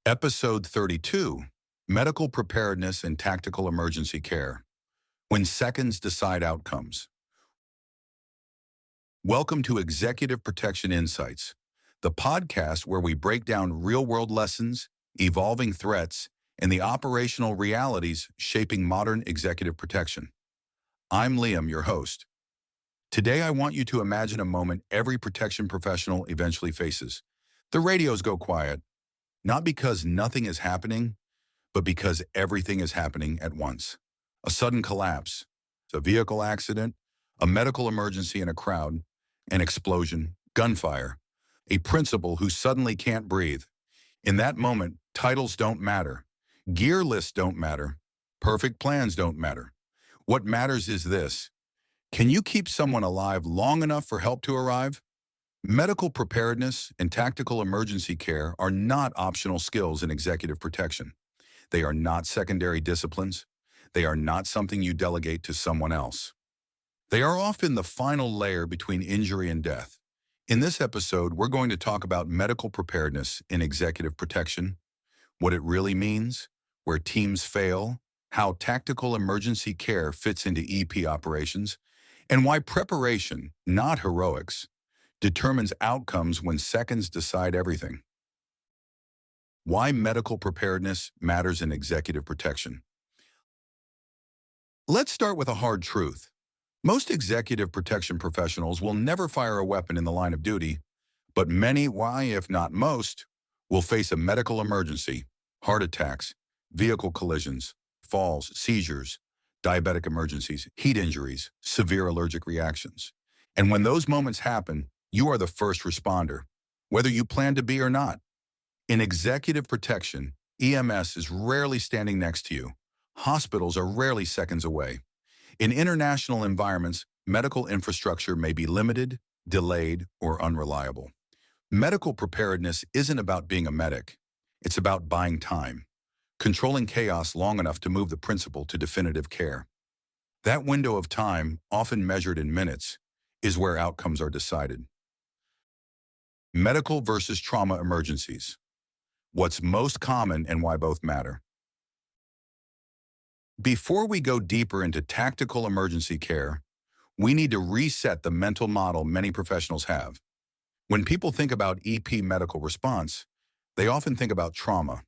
Episode 32, Medical Preparedness and Tactical Emergency Care, When Seconds Decide Outcomes. Welcome to Executive Protection Insights, the podcast where we break down real-world lessons, evolving threats, and the operational realities shaping modern executive protection. I'm Liam, your host. Today, I want you to imagine a moment every protection professional eventually faces. The radios go quiet, not because nothing is happening, but because everything is happening at once. A sudden collapse, a vehicle accident, a medical emergency in a crowd, an explosion, gunfire, a principal who suddenly can't breathe. In that moment, titles don't matter. Gear lists don't matter. Perfect plans don't matter. What matters is this: can you keep someone alive long enough for help to arrive? Medical preparedness and tactical emergency care are not optional skills in executive protection. They are not secondary disciplines. They are not something you delegate to someone else. They are often the final layer between injury and death. In this episode, we're going to talk about medical preparedness in executive protection, what it really means, where teams fail, how tactical emergency care fits into EP operations, and why preparation, not heroics, determines outcomes when seconds decide everything. Why medical preparedness matters in executive protection. Let's start with a hard truth. Most executive protection professionals will never fire a weapon in the line of duty, but many, why if not most, will face a medical emergency, heart attacks, vehicle collisions, falls, seizures, diabetic emergencies, heat injuries, severe allergic reactions. And when those moments happen, you are the first responder, whether you plan to be or not. In executive protection, EMS is rarely standing next to you. Hospitals are rarely seconds away. In international environments, medical infrastructure may be limited, delayed, or unreliable. Medical preparedness isn't about being a medic. It's about buying time, controlling chaos long enough to move the principal to definitive care. That window of time, often measured in minutes, is where outcomes are decided. Medical versus trauma emergencies. What's most common and why both matter. Before we go deeper into tactical emergency care, we need to reset the mental model many professionals have. When people think about EP medical response, they often think about trauma,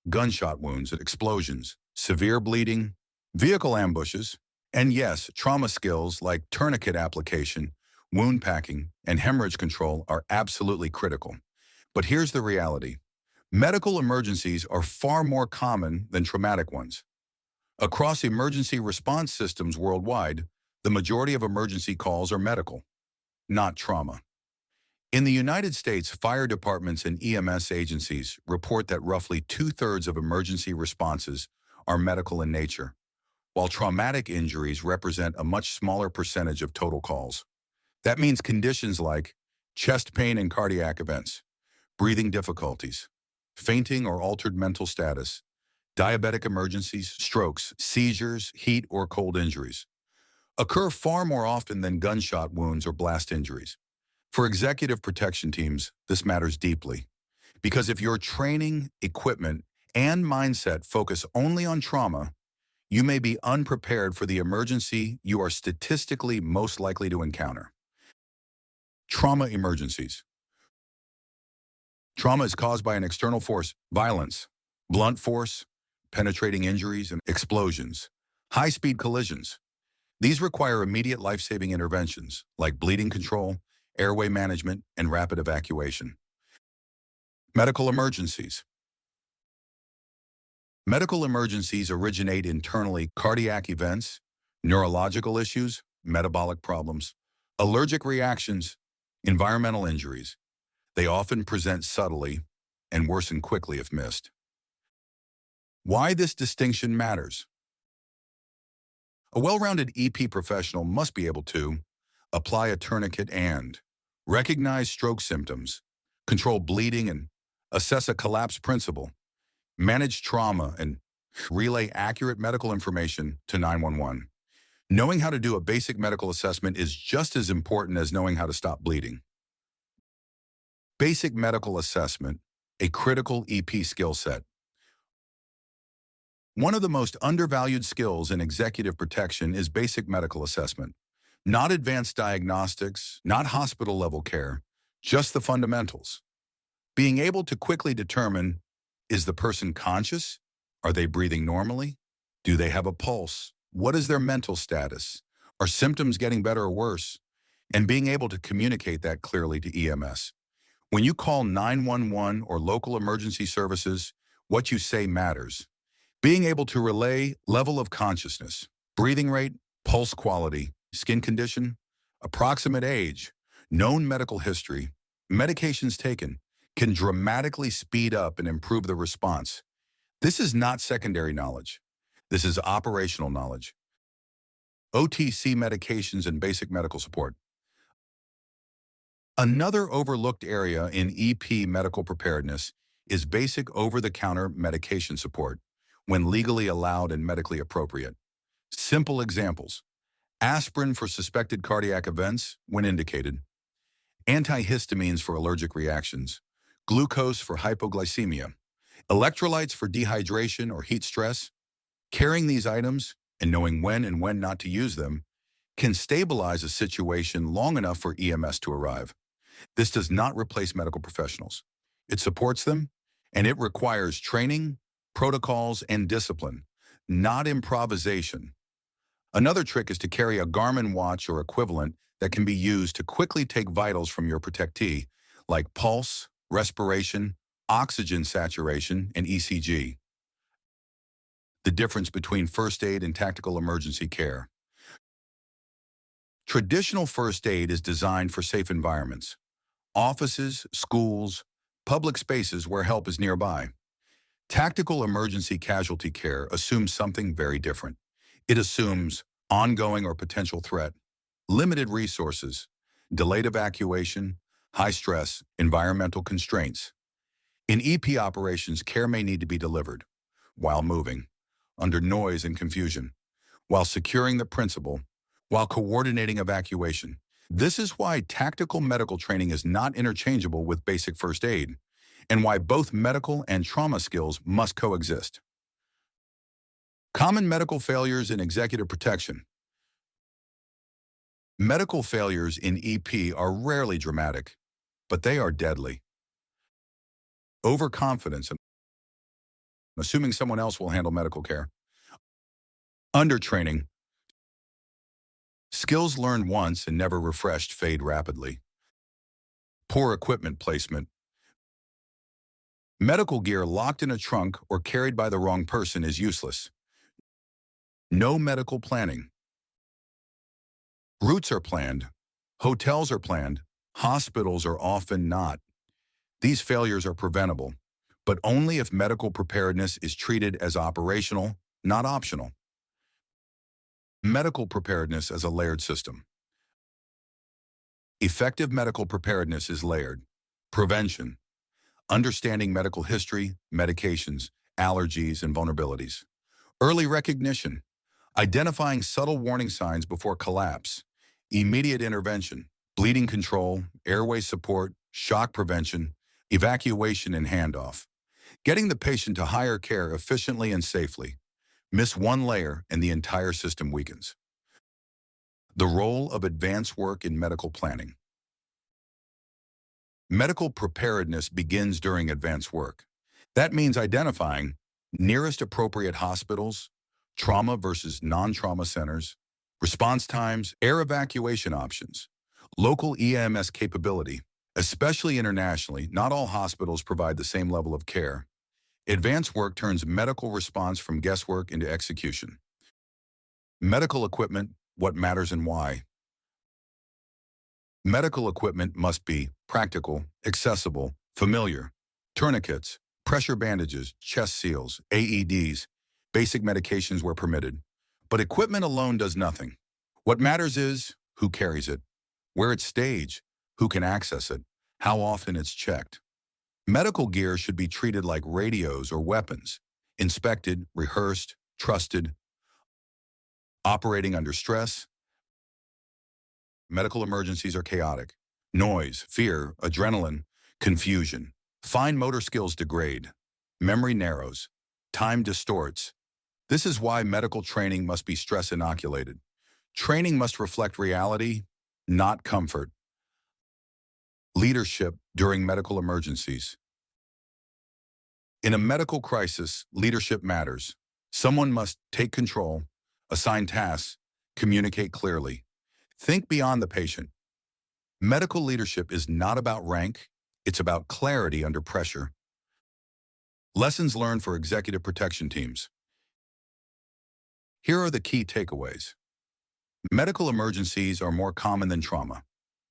gunshot wounds, explosions, severe bleeding, vehicle ambushes, and yes, trauma skills like tourniquet application, wound packing, and hemorrhage control are absolutely critical. But here's the reality. Medical emergencies are far more common than traumatic ones. Across emergency response systems worldwide, the majority of emergency calls are medical, not trauma. In the United States, fire departments and EMS agencies report that roughly 2/3 of emergency responses are medical in nature, while traumatic injuries represent a much smaller percentage of total calls. That means conditions like chest pain and cardiac events, breathing difficulties, fainting or altered mental status, diabetic emergencies, strokes, seizures, heat or cold injuries occur far more often than gunshot wounds or blast injuries. For executive protection teams, this matters deeply, because if your training, equipment, and mindset focus only on trauma, you may be unprepared for the emergency you are statistically most likely to encounter. Trauma emergencies. Trauma is caused by an external force, violence, blunt force, penetrating injuries, and explosions, high-speed collisions. These require immediate life-saving interventions like bleeding control, airway management, and rapid evacuation. Medical emergencies. Medical emergencies originate internally: cardiac events, neurological issues, metabolic problems, allergic reactions, environmental injuries. They often present subtly and worsen quickly if missed. Why this distinction matters. A well-rounded EP professional must be able to apply a tourniquet and recognize stroke symptoms, control bleeding and assess a collapse principle, manage trauma, and relay accurate medical information to 911. Knowing how to do a basic medical assessment is just as important as knowing how to stop bleeding. Basic medical assessment, a critical EP skill set. One of the most undervalued skills in executive protection is basic medical assessment. Not advanced diagnostics, not hospital-level care, just the fundamentals. Being able to quickly determine, is the person conscious? Are they breathing normally? Do they have a pulse? What is their mental status? Are symptoms getting better or worse? And being able to communicate that clearly to EMS. When you call 911 or local emergency services, what you say matters. Being able to relay level of consciousness, breathing rate, pulse quality, skin condition, approximate age, known medical history, medications taken, can dramatically speed up and improve the response. This is not secondary knowledge. This is operational knowledge. OTC medications and basic medical support. Another overlooked area in EP medical preparedness is basic over-the-counter medication support when legally allowed and medically appropriate. Simple examples: aspirin for suspected cardiac events when indicated, antihistamines for allergic reactions, glucose for hypoglycemia, electrolytes for dehydration or heat stress. Carrying these items and knowing when and when not to use them can stabilize a situation long enough for EMS to arrive. This does not replace medical professionals. It supports them, and it requires training, protocols, and discipline, not improvisation. Another trick is to carry a Garmin watch or equivalent that can be used to quickly take vitals from your protectee, like pulse, respiration, oxygen saturation, and ECG. The difference between first aid and tactical emergency care. Traditional first aid is designed for safe environments: offices, schools, public spaces where help is nearby. Tactical emergency casualty care assumes something very different. It assumes ongoing or potential threat, limited resources, delayed evacuation, high stress, environmental constraints. In EP operations, care may need to be delivered while moving, under noise and confusion, while securing the principal, while coordinating evacuation. This is why tactical medical training is not interchangeable with basic first aid, and why both medical and trauma skills must coexist. Common medical failures in executive protection. Medical failures in EP are rarely dramatic, but they are deadly. Overconfidence and assuming someone else will handle medical care. Undertraining. Skills learned once and never refreshed fade rapidly. Poor equipment placement. Medical gear locked in a trunk or carried by the wrong person is useless. No medical planning. Routes are planned. Hotels are planned. Hospitals are often not. These failures are preventable, but only if medical preparedness is treated as operational, not optional. Medical preparedness as a layered system. Effective medical preparedness is layered. Prevention. Understanding medical history, medications, allergies, and vulnerabilities. Early recognition. Identifying subtle warning signs before collapse. Immediate intervention. Bleeding control, airway support, shock prevention, evacuation, and handoff. Getting the patient to higher care efficiently and safely. Miss one layer and the entire system weakens. The role of advanced work in medical planning. Medical preparedness begins during advanced work. That means identifying nearest appropriate hospitals, trauma versus non-trauma centers, response times, air evacuation options, local EMS capability. Especially internationally, not all hospitals provide the same level of care. Advanced work turns medical response from guesswork into execution. Medical equipment, what matters and why. Medical equipment must be practical, accessible, familiar. Tourniquets, pressure bandages, chest seals, AEDs, basic medications where permitted. But equipment alone does nothing. What matters is who carries it, where it's staged, who can access it, how often it's checked. Medical gear should be treated like radios or weapons, inspected, rehearsed, trusted. Operating under stress. Medical emergencies are chaotic. Noise, fear, adrenaline, confusion. Fine motor skills degrade. Memory narrows. Time distorts. This is why medical training must be stress inoculated. Training must reflect reality, not comfort. Leadership during medical emergencies. In a medical crisis, leadership matters. Someone must take control, assign tasks, communicate clearly. Think beyond the patient. Medical leadership is not about rank, it's about clarity under pressure. Lessons learned for executive protection teams. Here are the key takeaways. Medical emergencies are more common than trauma.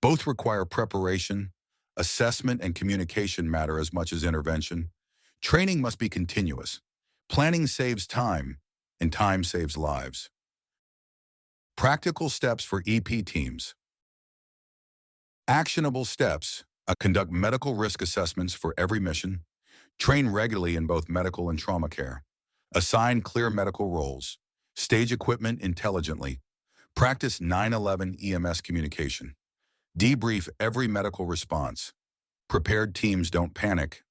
Both require preparation, assessment, and communication matter as much as intervention. Training must be continuous. Planning saves time, and time saves lives. Practical steps for EP teams. Actionable steps. Conduct medical risk assessments for every mission. Train regularly in both medical and trauma care. Assign clear medical roles. Stage equipment intelligently. Practice 9/11 EMS communication. Debrief every medical response. Prepared teams don't panic,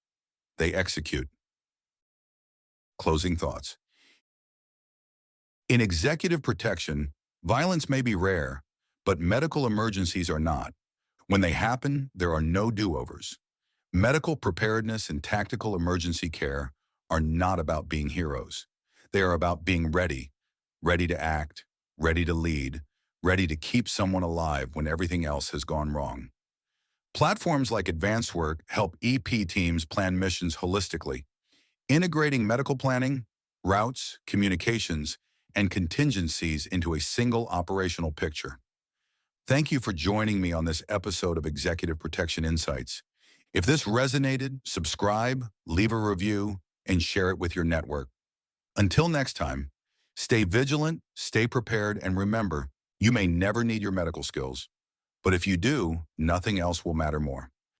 they execute. Closing thoughts. In executive protection, violence may be rare, but medical emergencies are not. When they happen, there are no do-overs. Medical preparedness and tactical emergency care are not about being heroes. They are about being ready, ready to act, ready to lead, ready to keep someone alive when everything else has gone wrong. Platforms like Advanced Work help EP teams plan missions holistically, integrating medical planning, routes, communications, and contingencies into a single operational picture. Thank you for joining me on this episode of Executive Protection Insights. If this resonated, subscribe, leave a review, and share it with your network. Until next time, stay vigilant, stay prepared, and remember, you may never need your medical skills, but if you do, nothing else will matter more.